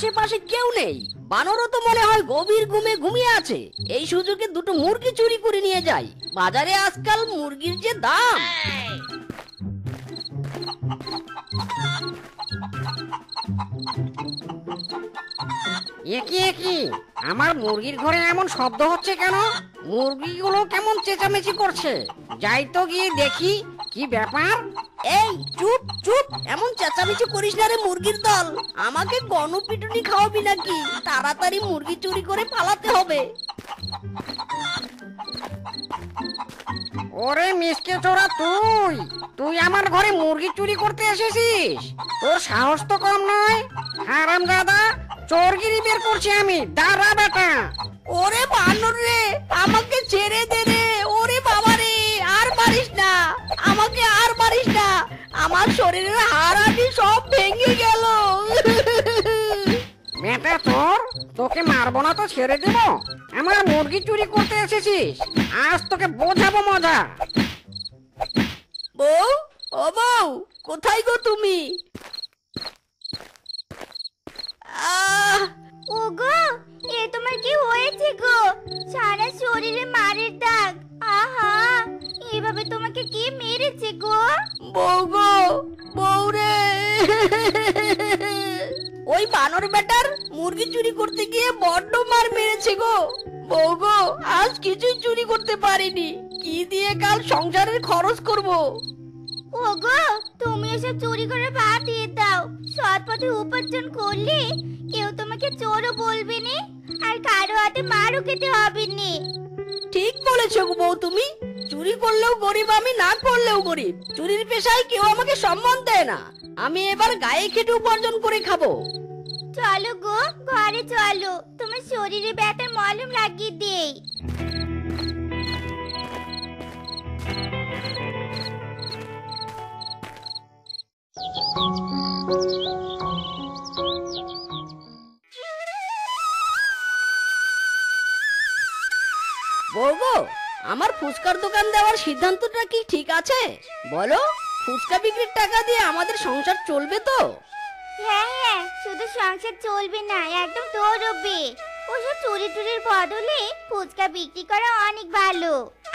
আশেপাশে কেউ নেই। বানরও তো মনে হয় গভীর ঘুমে ঘুমিয়ে আছে। এই সুযোগে দুটো মুরগি চুরি করে নিয়ে যাই। বাজারে আজকাল মুরগির যে দাম। একি একি আমার মুরগির ঘরে এমন শব্দ হচ্ছে কেন? মুরগিগুলো কেমন চেঁচামেচি করছে। যাই তো গিয়ে দেখি কি ব্যাপার। এই চুপ চুপ, এমন চেঁচামেচি করিস না রে মুরগির দল। আমাকে গণপিটুনি খাওয়াবি নাকি? তাড়াতাড়ি মুরগি চুরি করে পালাতে হবে। ওরে মিসকে চোরা, তুই তুই আমার ঘরে মুরগি চুরি করতে এসেছিস? তোর সাহস তো কম নয়। হারামজাদা, চোরগিরি বের করছি আমি। দাঁড়া বেটা। ওরে বানর রে, আমাকে ছেড়ে দে রে। ওরে বাবা রে, আর মারিস না আমাকে, আর মারিস না। আমার শরীরের হাড় হাড়ি সব ভেঙে গেল। বেটা তোকে মারবো না তো ছেড়ে দেব? আমার মুরগি চুরি করতে এসেছিস, আজ তোকে বোঝাবো মজা। বউ, ও বউ, কোথায় গো তুমি? ওগো, এ তোমার কি হয়েছে গো? সারা শরীরে মারের দাগ। আহা, এভাবে তোমাকে কে মেরেছে গো? বউ গো, বউ রে। ওই বানর বেটার মুরগি চুরি করতে গিয়ে বড্ড মার মেরেছে গো। বউ গো, আজ কিছুই চুরি করতে পারিনি। কি দিয়ে কাল সংসারের খরচ করব? ওগো, তুমি এসব চুরি করে বাদ দিয়ে দাও। সৎ পথে উপার্জন করলে কেউ তোমাকে চোরও বলবে না, আর কারো হাতে মারও খেতে হবে না। ঠিক বলেছো গো বউ তুমি। চুরি করলেও গরিব আমি, না করলেও গরিব। চুরির পেশায় কেউ আমাকে সম্মান দেয় না। আমি এবার গায়ে খেটে উপার্জন করে খাবো। চলো গো, ঘরে চলো, তোমার শরীরে ব্যথার মলম লাগিয়ে দেই। বউ গো, আমার ফুচকার দোকান দেওয়ার সিদ্ধান্তটা কি ঠিক আছে বলো? ফুচকা বিক্রির টাকা দিয়ে আমাদের সংসার চলবে তো? হ্যাঁ হ্যাঁ, শুধু সংসার চলবে না, একদম দৌড়বে। ওসব চুরি টুরির বদলে ফুচকা বিক্রি করা অনেক ভালো।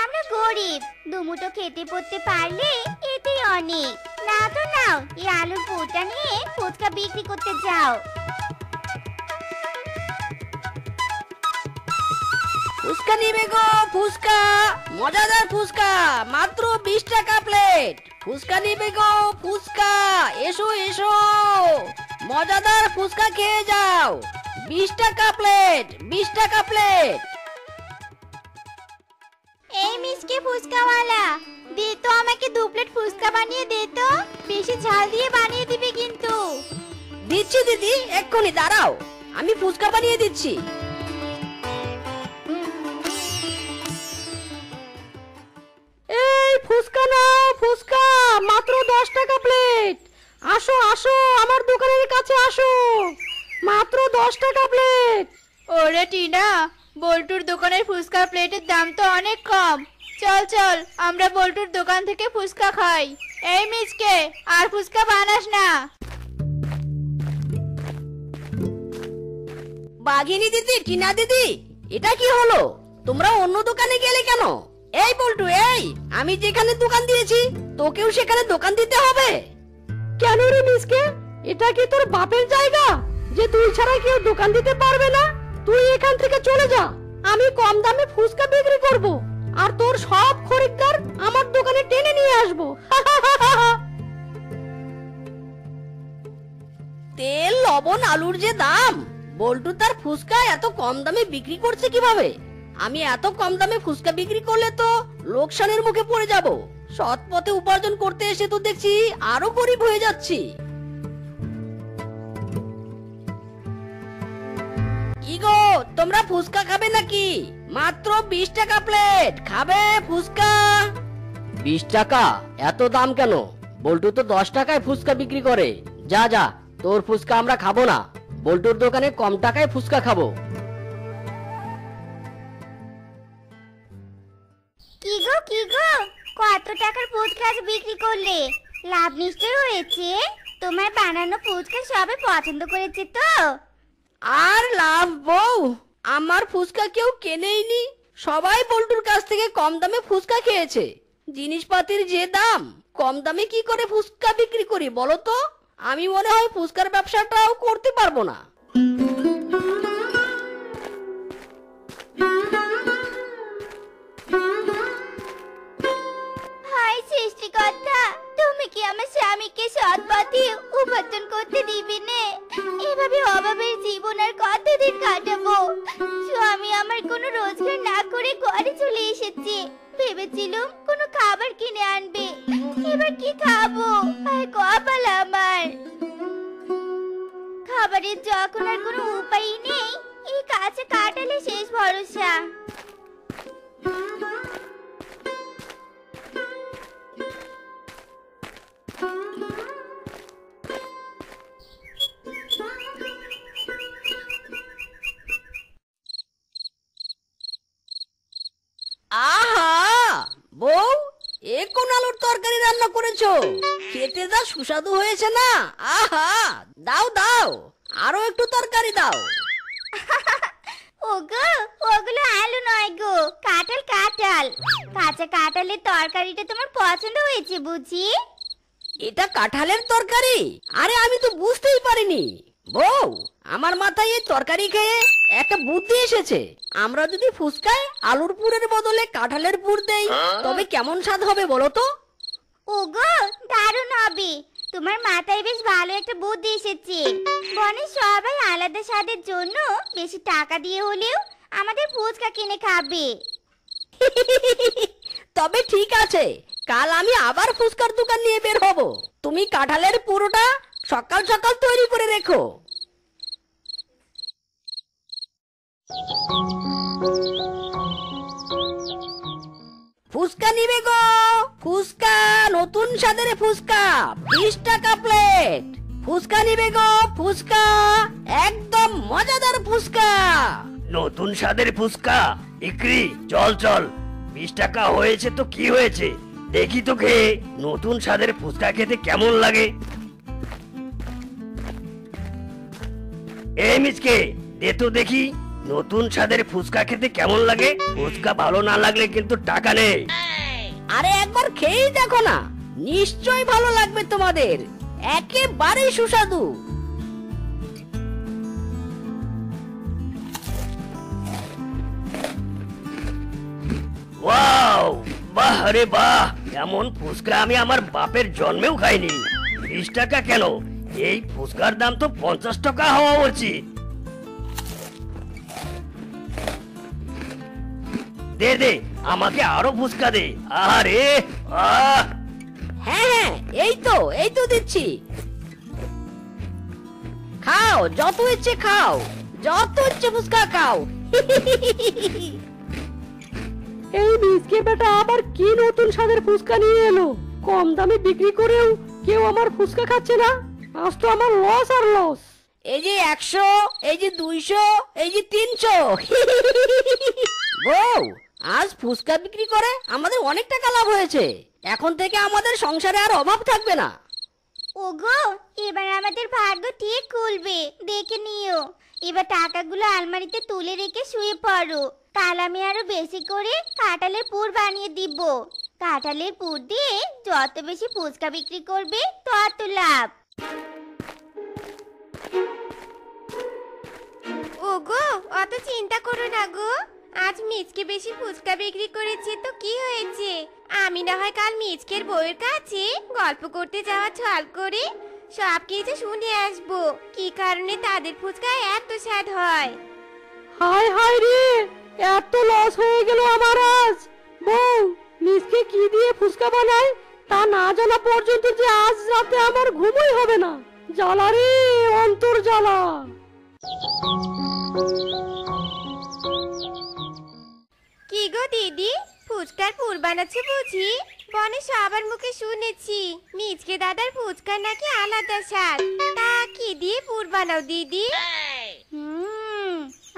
আমরা গরিব, দুমুঠো খেতে পড়তে পারলে এতেই অনেক। না তো নাও, এই আলুর পুরটা নিয়ে ফুচকা বিক্রি করতে যাও। ফুচকা নিবে গো, ফুচকা, মজাদার ফুচকা, মাত্র 20 টাকা প্লেট। ফুচকা নিবে গো, ফুচকা, এসো এসো, মজাদার ফুচকা খেয়ে যাও। 20 টাকা প্লেট, 20 টাকা প্লেট। এই মিষ্টি ফুচকাওয়ালা, দে তো আমাকে 2 প্লেট ফুচকা বানিয়ে দে তো। বেশি ঝাল দিয়ে বানিয়ে দিবি কিন্তু। দিচ্ছি দিদি, এক্ষুনি দাঁড়াও, আমি ফুচকা বানিয়ে দিচ্ছি। এই ফুচকা নাও, ফুচকা, মাত্র 10 টাকা প্লেট। আসো আসো, আমার দোকানের কাছে আসো, মাত্র 10 টাকা প্লেট। ওরে টিনা, বল্টুর দোকানের ফুচকার প্লেটের দাম তো অনেক কম। চল চল, আমরা বল্টুর দোকান থেকে ফুচকা খাই। এই মিচকে, আর ফুচকা বানাস না। বাঘিনী দিদি, টিনা দিদি, এটা কি হলো? তোমরা অন্য দোকানে গেলে কেন? এই বল্টু, এই আমি যেখানে দোকান দিয়েছি তোকেও সেখানে দোকান দিতে হবে কেন রে মিসকে? এটা কি তোর বাপের জায়গা যে তুই ছাড়া কেউ দোকান দিতে পারবে না? তুই এখান থেকে চলে যা। আমি কম দামে ফুচকা বিক্রি করব, আর তোর সব খরিদ্দার আমার দোকানে টেনে নিয়ে আসবো। তেল, লবণ, আলুর যে দাম, বল্টু তার ফুচকা এত কম দামে বিক্রি করছে কিভাবে? আমি এত কম দামে ফুচকা বিক্রি করলে তো লোকসানের মুখে পড়ে যাব। সৎ পথে উপার্জন করতে এসে তো দেখছি আরো গরিব হয়ে যাচ্ছি। কি গো, তোমরা ফুচকা খাবে নাকি? মাত্র 20 টাকা প্লেট, খাবে ফুচকা? 20 টাকা? এত দাম কেন? বল্টু তো 10 টাকায় ফুচকা বিক্রি করে। যা যা, তোর ফুচকা আমরা খাবো না, বল্টুর দোকানে কম টাকায় ফুচকা খাবো। কি গো কি গো, কত টাকার ফুচকা বিক্রি করলে? লাভ নিশ্চয় হয়েছে। তোমার বানানো ফুচকা সবাই পছন্দ করেছে তো? আর লাভ বউ, আমার ফুচকা কেউ কেনেইনি। সবাই বল্টুর কাছ থেকে কম দামে ফুচকা খেয়েছে। জিনিসপাতির যে দাম, কম দামে কি করে ফুচকা বিক্রি করি বলো তো? আমি মনে হয় ফুচকার ব্যবসাটাও করতে পারবো না। হায় সৃষ্টিকর্তা, তুমি কি আমার স্বামীকে সৎ পথে উপার্জন করতে দিবি নে? এভাবে অভাবের জীবন আর কতদিন কাটাবো? স্বামী আমার কোনো রোজগার না করে ঘরে চলে এসেছে। ভেবেছিলাম কোনো খাবার কিনে আনবে, এবার কি খাবো? আর কপাল আমার, খাবারের যখন আর কোনো উপায় নেই, এই কাছে কাটালে শেষ ভরসা। আহা বউ, এ কোন আলুর তরকারি রান্না করেছো? খেতে যা সুস্বাদু হয়েছে না। আহা, দাও দাও, আরো একটু তরকারি দাও। ওগো, ওগুলো আলু নয় গো, কাঁঠাল কাঁঠাল। কাঁচা কাঁঠালের তরকারিটা তোমার পছন্দ হয়েছে বুঝি? এটা কাঁঠালের তরকারি? আরে আমি তো বুঝতেই পারিনি। বউ, আমার মাথায় এই তরকারি খেয়ে একটা বুদ্ধি এসেছে। আমরা যদি ফুচকায় আলুর পুরের বদলে কাঁঠালের পুর দেই, তবে কেমন স্বাদ হবে বলো তো? ওগো, দারুণ হবে। তোমার মাথায় বেশ ভালো একটা বুদ্ধি এসেছে। বনে সবাই আলাদা স্বাদের জন্য বেশি টাকা দিয়ে হলেও আমাদের ফুচকা কিনে খাবে। তবে ঠিক আছে, কাল আমি আবার ফুচকার দোকান নিয়ে বের হব। তুমি কাঁঠালের পুরোটা সকাল সকাল তৈরি করে রেখো। ফুচকা নিবে গো, ফুচকা, নতুন স্বাদের ফুচকা, 20 টাকা প্লেট। ফুচকা নিবে গো, ফুচকা, একদম মজাদার ফুচকা। নতুন স্বাদের ফুচকা ইকরি, চল চল। 20 টাকা হয়েছে তো কি হয়েছে, দেখি তো খেয়ে নতুন স্বাদের ফুচকা খেতে কেমন লাগে। এই মিচকে, দে তো দেখি নতুন স্বাদের ফুচকা খেতে কেমন লাগে। ফুচকা ভালো না লাগলে কিন্তু টাকা নেই। আরে একবার খেয়েই দেখো না, নিশ্চয়ই ভালো লাগবে তোমাদের। একেবারে সুস্বাদু। ওয়াও, বাহ রে বাহ, এমন ফুচকা আমি আমার বাপের জন্মেও খাইনি। 20 টাকা কেন, এই ফুচকার দাম তো 50 টাকা হওয়া উচিত। দে দে, আমাকে আরো ফুচকা দে। আরে আহ, হ্যাঁ হ্যাঁ, এই তো দিচ্ছি। খাও, যত ইচ্ছে খাও, যত ইচ্ছে ফুচকা খাও। এই মিসকে বেটা আবার কি নতুন স্বাদের ফুচকা নিয়ে এলো? কম দামে বিক্রি করেও কেউ আমার ফুচকা খাচ্ছে না। আজ তো আমার লস আর লস। এই যে 100, এই যে 200, এই যে 300। বউ, আজ ফুচকা বিক্রি করে আমাদের অনেক টাকা লাভ হয়েছে। এখন থেকে আমাদের সংসারে আর অভাব থাকবে না। ওগো, এবার আমাদের ভাগ্য ঠিক খুলবে, দেখে নিও। এবার টাকাগুলো আলমারিতে তুলে রেখে শুয়ে পড়ো। কাল আমি আরো বেশি করে কাঁঠালের পুর বানিয়ে দিব। কাঁঠালের পুর দিয়ে যত বেশি ফুচকা বিক্রি করবে তত লাভ। ওগো, অত চিন্তা করো না গো। আজ মিচকে বেশি ফুচকা বিক্রি করেছে তো কি হয়েছে? আমি না হয় কাল মিচকের বউয়ের কাছে গল্প করতে যাওয়া ছল করে সব কিছু শুনে আসবো, কি কারণে তাদের ফুচকায় এত স্বাদ হয়। হায় হায় রে, এত লস হয়ে গেল আমার আজ। বউ, মিসকে কি দিয়ে ফুচকা বানায় তা না জানা পর্যন্ত যে আজ রাতে আমার ঘুমই হবে না। জ্বালা রে, অন্তর জ্বালা। কি গো দিদি, ফুচকার পুর বানাচ্ছ বুঝি? বনে সবার মুখে শুনেছি মিচকে দাদার ফুচকা নাকি আলাদা স্বাদ। তা কি দিয়ে পুর বানাও দিদি?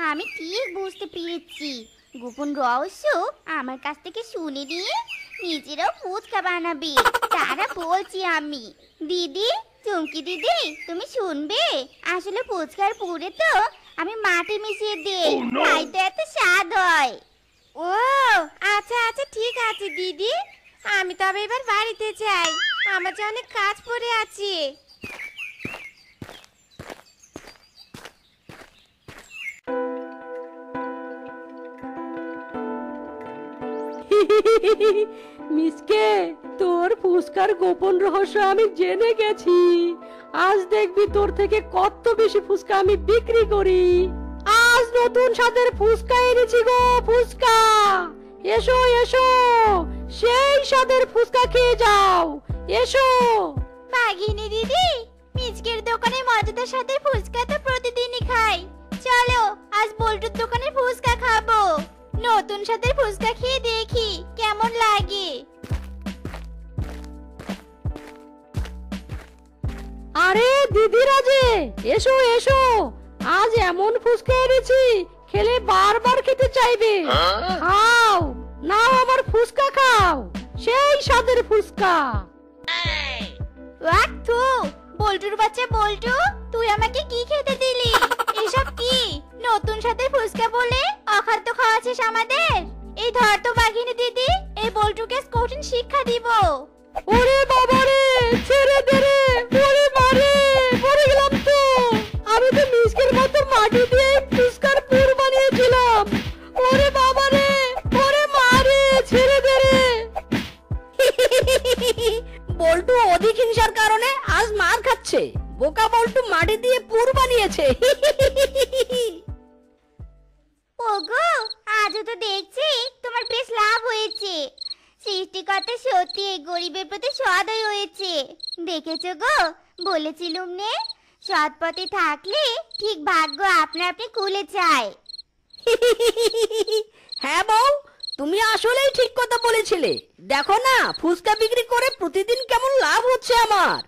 আমি ঠিক বুঝতে পেরেছি। গোপন রহস্য আমার কাছ থেকে শুনে নিয়ে নিজেরাও ফুচকা বানাবে। তারা বলছি আমি। দিদি, চুমকি দিদি, তুমি শুনবে? আসলে ফুচকার পুরে তো আমি মাটি মিশিয়ে দিই তাই তো এত স্বাদ হয়। ও আচ্ছা আচ্ছা ঠিক আছে দিদি, আমি তবে এবার বাড়িতে যাই, আমার যে অনেক কাজ পড়ে আছে। মিসকে, তোর ফুসকার গোপন রহস্য আমি জেনে গেছি। আজ দেখবি তোর থেকে কত বেশি ফুসকা আমি বিক্রি করি। আজ নতুন স্বাদের ফুসকা এনেছি গো, ফুসকা। এসো এসো, সেই স্বাদের ফুসকা খেয়ে যাও, এসো। বাঘিনী দিদি, মিচকের দোকানে মজাদার সাথে ফুচকা তো প্রতিদিনই খাই। চলো আজ বল্টুর দোকানে ফুচকা খাবো। নতুন সাথে ফুচকা খেয়ে দেখি কেমন লাগে। আরে দিদিরা যে, এসো এসো, আজ এমন ফুসকা এনেছি খেলে বারবার খেতে চাইবে। খাও, নাও আমার ফুসকা খাও, সেই স্বাদের ফুসকা। ওয়াক থু, বল্টুর বাচ্চা বল্টু, তুই আমাকে কি খেতে দিলি? এসব কি? নতুন সাথে ফুচকা বলে অখাদ্য খাওয়াছিস আমাদের? এই ধর তো বাঘিনী দিদি, এই বল্টুকে কঠিন শিক্ষা দিব। ওরে বাবা রে, ছেড়ে দে রে, ওরে মারে, মরে গেলাম তো। আমি তো মিসকের মতো মাটি দিয়ে ফুসকার পুর বানিয়েছিলাম। ওরে বাবা রে, ওরে মারে, ছেড়ে দে রে। বল্টু অধিক হিংসার কারণে আজ মার খাচ্ছে। বোকা বল্টু মাটি দিয়ে পুর বানিয়েছে। ওগো, আজও তো দেখছি তোমার বেশ লাভ হয়েছে। সৃষ্টিকর্তা সত্যি এই গরিবের প্রতি সদয় হয়েছে। দেখেছো গো, বলেছিলুম নে, সৎ পথে থাকলে ঠিক ভাগ্য আপনা আপনি খুলে যায়। হ্যাঁ বউ, তুমি আসলেই ঠিক কথা বলেছিলে। দেখো না, ফুসকা বিক্রি করে প্রতিদিন কেমন লাভ হচ্ছে আমার।